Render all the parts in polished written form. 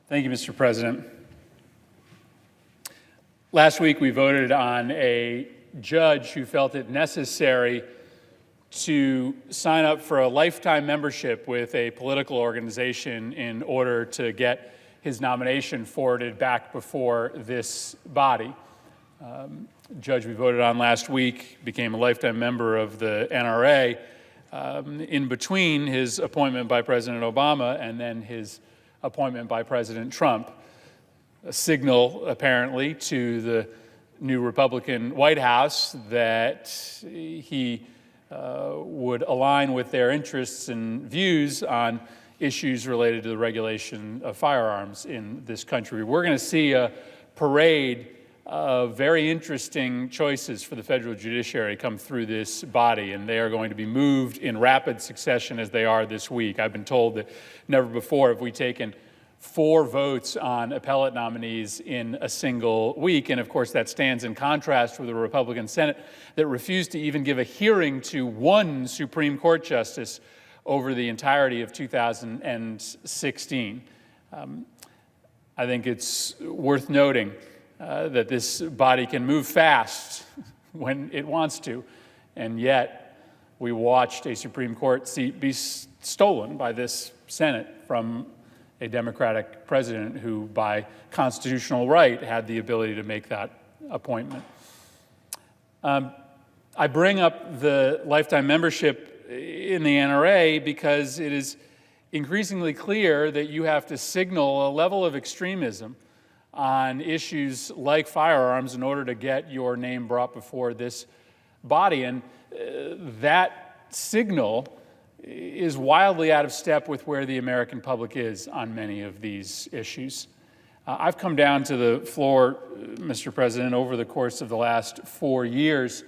Thank you, Mr. President. Last week, we voted on a judge who felt it necessary to sign up for a lifetime membership with a political organization in order to get his nomination forwarded back before this body. Judge we voted on last week became a lifetime member of the NRA in between his appointment by President Obama and then his appointment by President Trump. A signal, apparently, to the new Republican White House that he would align with their interests and views on issues related to the regulation of firearms in this country. We're going to see a parade of very interesting choices for the federal judiciary come through this body, and they are going to be moved in rapid succession as they are this week. I've been told that never before have we taken 4 votes on appellate nominees in a single week, and of course that stands in contrast with the Republican Senate that refused to even give a hearing to one Supreme Court justice over the entirety of 2016. I think it's worth noting that this body can move fast when it wants to, and yet we watched a Supreme Court seat be stolen by this Senate from a Democratic president who, by constitutional right, had the ability to make that appointment. I bring up the lifetime membership in the NRA because it is increasingly clear that you have to signal a level of extremism on issues like firearms in order to get your name brought before this body. And that signal is wildly out of step with where the American public is on many of these issues. I've come down to the floor, Mr. President, over the course of the last 4 years,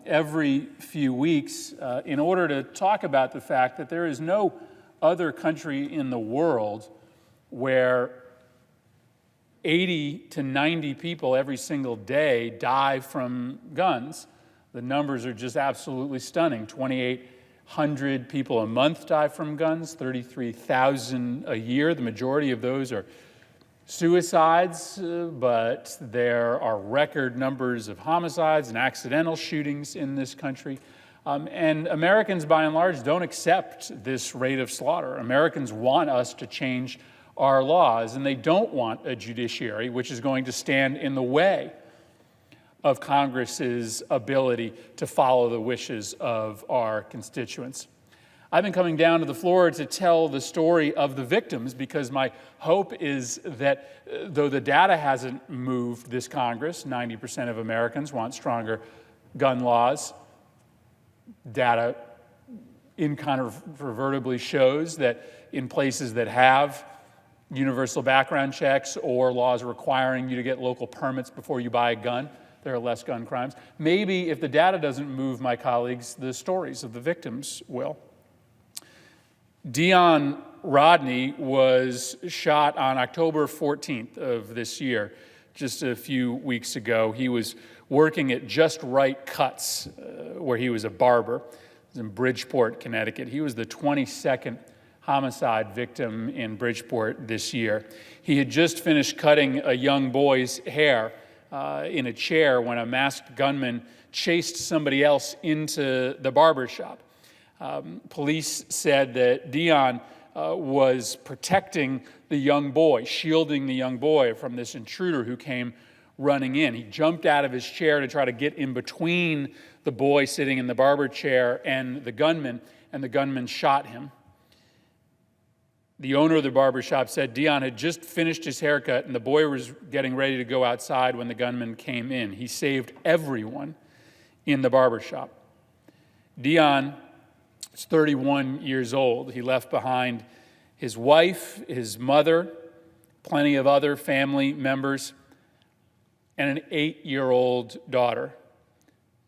every few weeks, in order to talk about the fact that there is no other country in the world where 80 to 90 people every single day die from guns. The numbers are just absolutely stunning. 2,800 people a month die from guns, 33,000 a year. The majority of those are suicides, but there are record numbers of homicides and accidental shootings in this country. And Americans, by and large, don't accept this rate of slaughter. Americans want us to change our laws, and they don't want a judiciary which is going to stand in the way of Congress's ability to follow the wishes of our constituents. I've been coming down to the floor to tell the story of the victims because my hope is that though the data hasn't moved this Congress, 90% of Americans want stronger gun laws. Data incontrovertibly shows that in places that have universal background checks or laws requiring you to get local permits before you buy a gun, there are less gun crimes. Maybe if the data doesn't move my colleagues, the stories of the victims will. Dion Rodney was shot on October 14th of this year, just a few weeks ago. He was working at Just Right Cuts, where he was a barber. It was in Bridgeport, Connecticut. He was the 22nd homicide victim in Bridgeport this year. He had just finished cutting a young boy's hair in a chair when a masked gunman chased somebody else into the barber shop. Police said that Dion was protecting the young boy, shielding the young boy from this intruder who came running in. He jumped out of his chair to try to get in between the boy sitting in the barber chair and the gunman shot him. The owner of the barbershop said Dion had just finished his haircut and the boy was getting ready to go outside when the gunman came in. He saved everyone in the barbershop. Dion is 31 years old. He left behind his wife, his mother, plenty of other family members, and an 8-year-old daughter.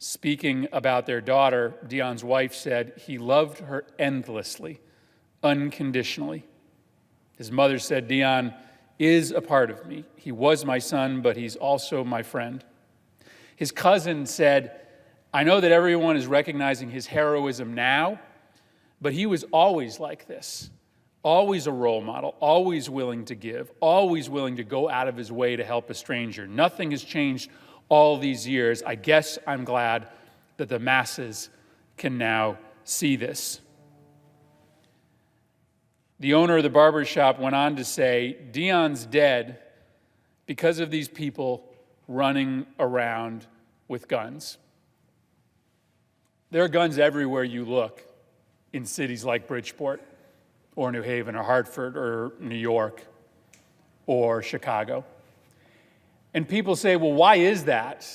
Speaking about their daughter, Dion's wife said he loved her endlessly, unconditionally. His mother said, Dion is a part of me. He was my son, but he's also my friend. His cousin said, I know that everyone is recognizing his heroism now, but he was always like this, always a role model, always willing to give, always willing to go out of his way to help a stranger. Nothing has changed all these years. I guess I'm glad that the masses can now see this. The owner of the barber shop went on to say, Dion's dead because of these people running around with guns. There are guns everywhere you look in cities like Bridgeport or New Haven or Hartford or New York or Chicago. And people say, well, why is that?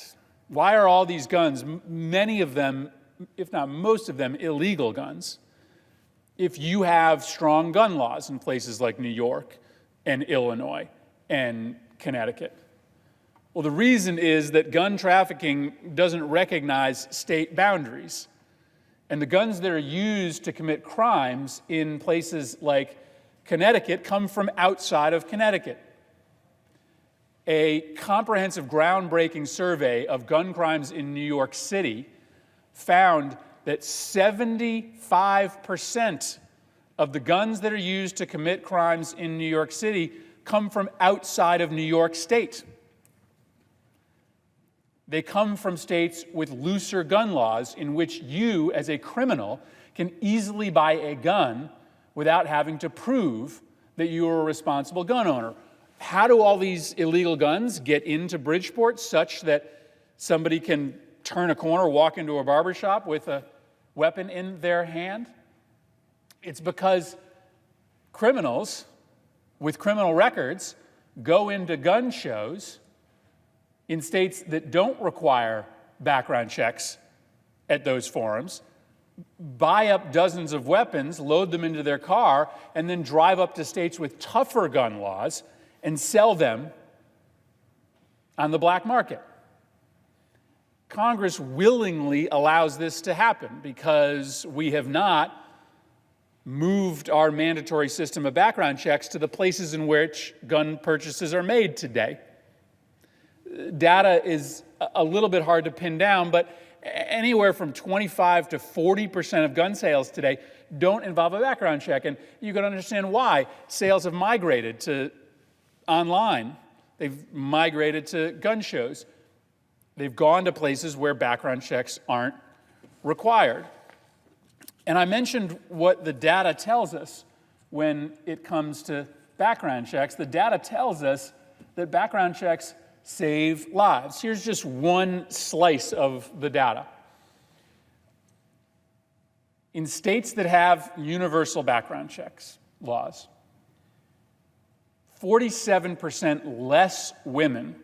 Why are all these guns, many of them, if not most of them, illegal guns, if you have strong gun laws in places like New York and Illinois and Connecticut? Well, the reason is that gun trafficking doesn't recognize state boundaries. And the guns that are used to commit crimes in places like Connecticut come from outside of Connecticut. A comprehensive, groundbreaking survey of gun crimes in New York City found that 75% of the guns that are used to commit crimes in New York City come from outside of New York State. They come from states with looser gun laws in which you, as a criminal, can easily buy a gun without having to prove that you are a responsible gun owner. How do all these illegal guns get into Bridgeport such that somebody can turn a corner, walk into a barber shop with a weapon in their hand? It's because criminals with criminal records go into gun shows in states that don't require background checks at those forums, buy up dozens of weapons, load them into their car, and then drive up to states with tougher gun laws and sell them on the black market. Congress willingly allows this to happen because we have not moved our mandatory system of background checks to the places in which gun purchases are made today. Data is a little bit hard to pin down, but anywhere from 25 to 40% of gun sales today don't involve a background check. And you can understand why. Sales have migrated to online. They've migrated to gun shows. They've gone to places where background checks aren't required. And I mentioned what the data tells us when it comes to background checks. The data tells us that background checks save lives. Here's just one slice of the data. In states that have universal background checks laws, 47% less women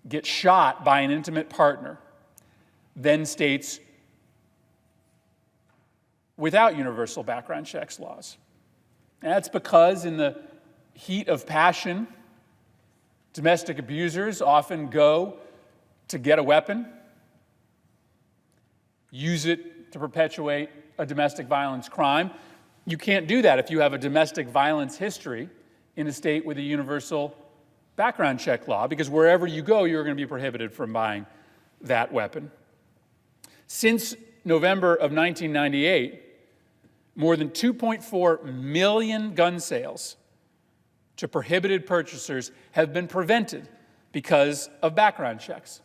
get shot by an intimate partner than states without universal background checks laws. And that's because in the heat of passion, domestic abusers often go to get a weapon, use it to perpetuate a domestic violence crime. You can't do that if you have a domestic violence history in a state with a universal background check law, because wherever you go, you're going to be prohibited from buying that weapon. Since November of 1998, more than 2.4 million gun sales to prohibited purchasers have been prevented because of background checks.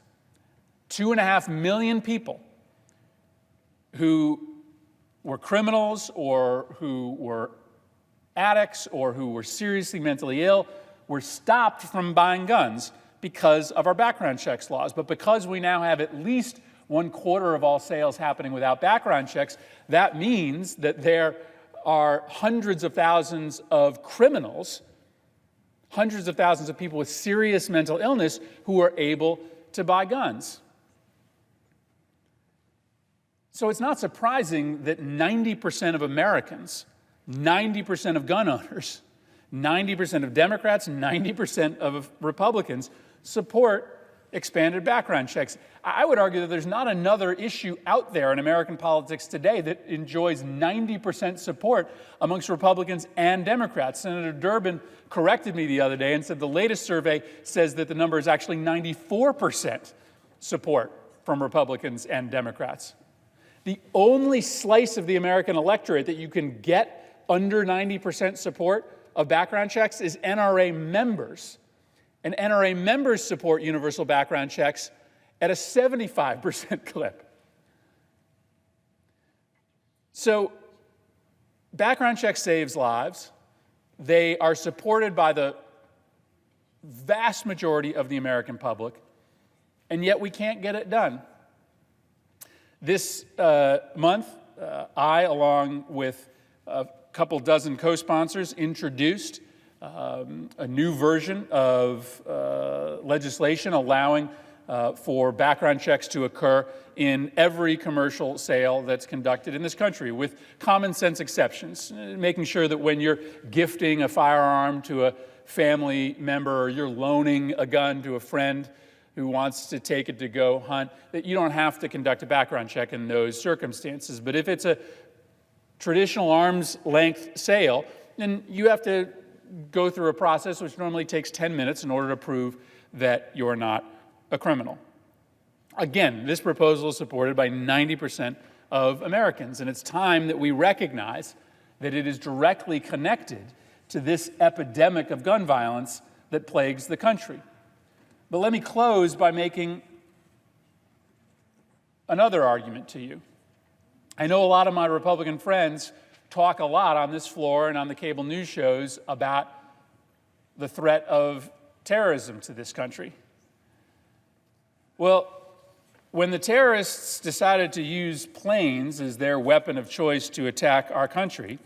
2.5 million people who were criminals or who were addicts or who were seriously mentally ill were stopped from buying guns because of our background checks laws. But because we now have at least 1/4 of all sales happening without background checks, that means that there are hundreds of thousands of criminals, hundreds of thousands of people with serious mental illness who are able to buy guns. So it's not surprising that 90% of Americans, 90% of gun owners, 90% of Democrats, 90% of Republicans support expanded background checks. I would argue that there's not another issue out there in American politics today that enjoys 90% support amongst Republicans and Democrats. Senator Durbin corrected me the other day and said the latest survey says that the number is actually 94% support from Republicans and Democrats. The only slice of the American electorate that you can get under 90% support of background checks is NRA members. And NRA members support universal background checks at a 75% clip. So background check saves lives. They are supported by the vast majority of the American public, and yet we can't get it done. This month, I, along with a couple dozen co-sponsors, introduced a new version of legislation allowing for background checks to occur in every commercial sale that's conducted in this country, with common sense exceptions, making sure that when you're gifting a firearm to a family member or you're loaning a gun to a friend who wants to take it to go hunt, that you don't have to conduct a background check in those circumstances. But if it's a traditional arm's length sale, then you have to go through a process which normally takes 10 minutes in order to prove that you're not a criminal. Again, this proposal is supported by 90% of Americans, and it's time that we recognize that it is directly connected to this epidemic of gun violence that plagues the country. But let me close by making another argument to you. I know a lot of my Republican friends talk a lot on this floor and on the cable news shows about the threat of terrorism to this country. Well, when the terrorists decided to use planes as their weapon of choice to attack our country,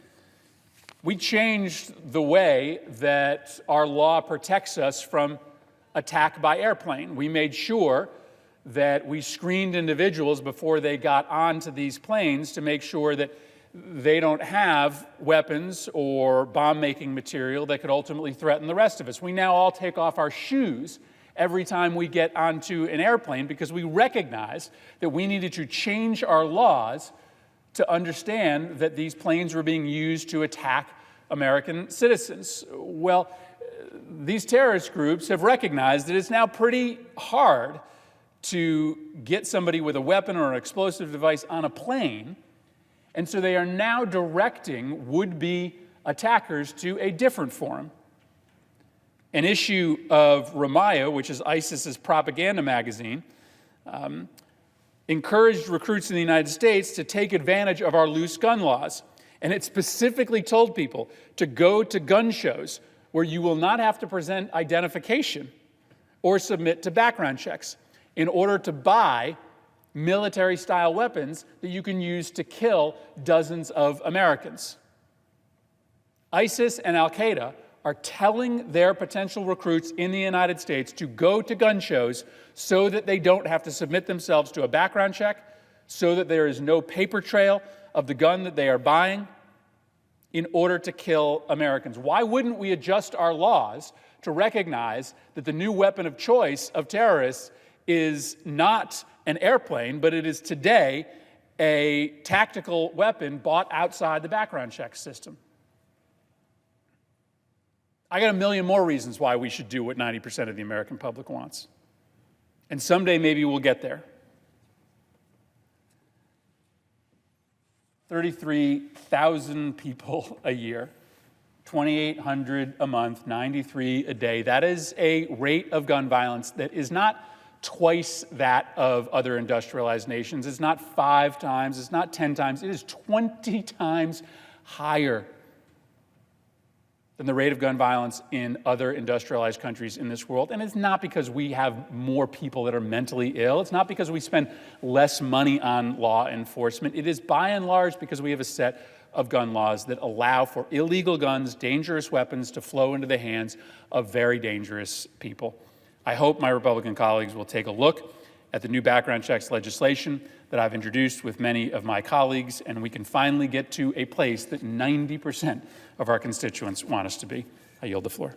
we changed the way that our law protects us from attack by airplane. We made sure that we screened individuals before they got onto these planes to make sure that they don't have weapons or bomb-making material that could ultimately threaten the rest of us. We now all take off our shoes every time we get onto an airplane because we recognize that we needed to change our laws to understand that these planes were being used to attack American citizens. Well, these terrorist groups have recognized that it's now pretty hard to get somebody with a weapon or an explosive device on a plane, and so they are now directing would-be attackers to a different forum. An issue of Ramaya, which is ISIS's propaganda magazine, encouraged recruits in the United States to take advantage of our loose gun laws. And it specifically told people to go to gun shows where you will not have to present identification or submit to background checks in order to buy military-style weapons that you can use to kill dozens of Americans. ISIS and Al-Qaeda are telling their potential recruits in the United States to go to gun shows so that they don't have to submit themselves to a background check, so that there is no paper trail of the gun that they are buying in order to kill Americans. Why wouldn't we adjust our laws to recognize that the new weapon of choice of terrorists is not an airplane, but it is today a tactical weapon bought outside the background check system? I got a million more reasons why we should do what 90% of the American public wants. And someday maybe we'll get there. 33,000 people a year, 2,800 a month, 93 a day. That is a rate of gun violence that is not twice that of other industrialized nations. It's not 5 times, it's not 10 times, it is 20 times higher than the rate of gun violence in other industrialized countries in this world. And it's not because we have more people that are mentally ill. It's not because we spend less money on law enforcement. It is by and large because we have a set of gun laws that allow for illegal guns, dangerous weapons to flow into the hands of very dangerous people. I hope my Republican colleagues will take a look at the new background checks legislation that I've introduced with many of my colleagues, and we can finally get to a place that 90% of our constituents want us to be. I yield the floor.